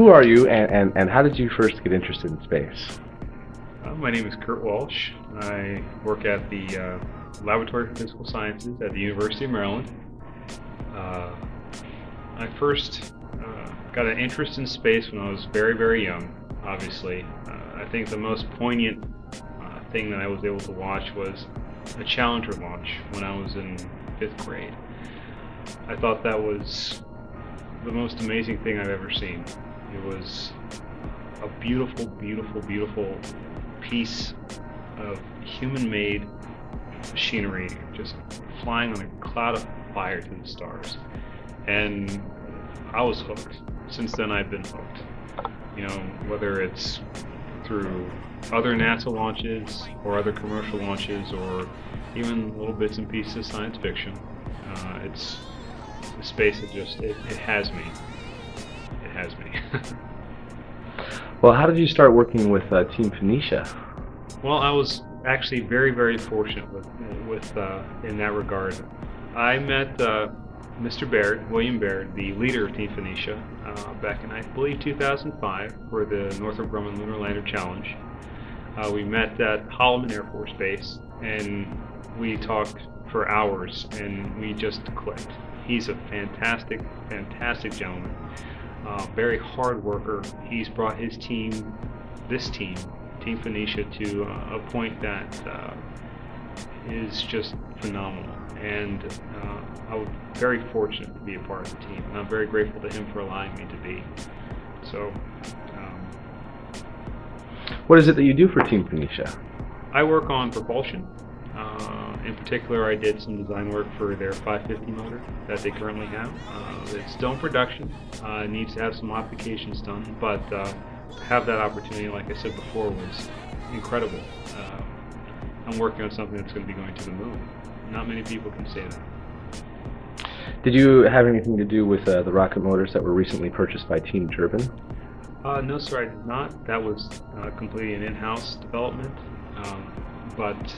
Who are you, and how did you first get interested in space? My name is Curt Walsh. I work at the Laboratory for Physical Sciences at the University of Maryland. I first got an interest in space when I was very, very young, obviously. I think the most poignant thing that I was able to watch was a Challenger launch when I was in 5th grade. I thought that was the most amazing thing I've ever seen. It was a beautiful, beautiful, beautiful piece of human-made machinery just flying on a cloud of fire to the stars. And I was hooked. Since then I've been hooked. You know, whether it's through other NASA launches or other commercial launches or even little bits and pieces of science fiction, it's the space that just, it has me. It has me. Well, how did you start working with Team Phoenicia? Well, I was actually very, very fortunate with in that regard. I met Mr. Baird, William Baird, the leader of Team Phoenicia, back in, I believe, 2005 for the Northrop Grumman Lunar Lander Challenge. We met at Holloman Air Force Base, and we talked for hours, and we just clicked. He's a fantastic, fantastic gentleman. Very hard worker. He's brought his team, Team Phoenicia, to a point that is just phenomenal. And I was very fortunate to be a part of the team, and I'm very grateful to him for allowing me to be. So, what is it that you do for Team Phoenicia? I work on propulsion. In particular, I did some design work for their 550 motor that they currently have. It's still in production. It needs to have some modifications done, but to have that opportunity, like I said before, was incredible. I'm working on something that's going to be going to the moon. Not many people can say that. Did you have anything to do with the rocket motors that were recently purchased by Team Durbin? No, sir, I did not. That was completely an in-house development, but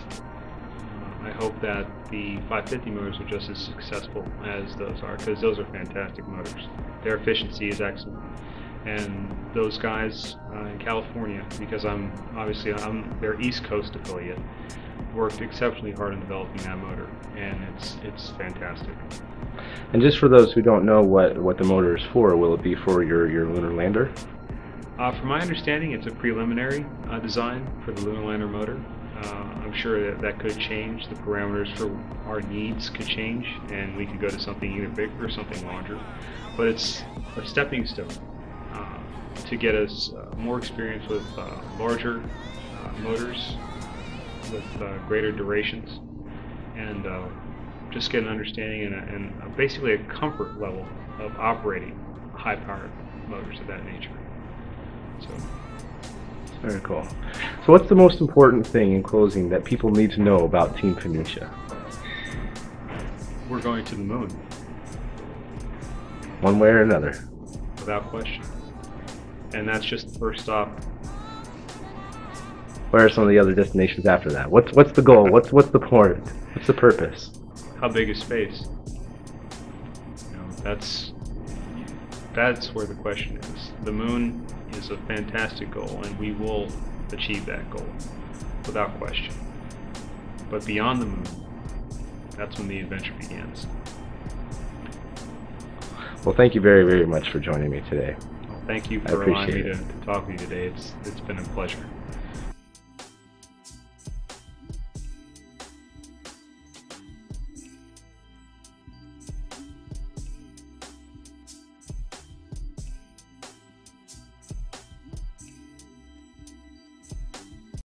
I hope that the 550 motors are just as successful as those are, because those are fantastic motors. Their efficiency is excellent. And those guys in California, because I'm their East Coast affiliate, worked exceptionally hard on developing that motor, and it's fantastic. And just for those who don't know what the motor is for, will it be for your lunar lander? From my understanding, it's a preliminary design for the lunar lander motor. I'm sure that could change. The parameters for our needs could change, and we could go to something either bigger or something larger. But it's a stepping stone to get us more experience with larger motors with greater durations, and just get an understanding and basically a comfort level of operating high-powered motors of that nature. So. Very cool. So what's the most important thing in closing that people need to know about Team Phoenicia? We're going to the moon. One way or another. Without question. And that's just the first stop. Where are some of the other destinations after that? What's the goal? What's the point? What's the purpose? How big is space? You know, that's where the question is. The moon is a fantastic goal, and we will achieve that goal, without question. But beyond the moon, that's when the adventure begins. Well, thank you very, very much for joining me today. Well, thank you for allowing me to talk with you today. It's been a pleasure.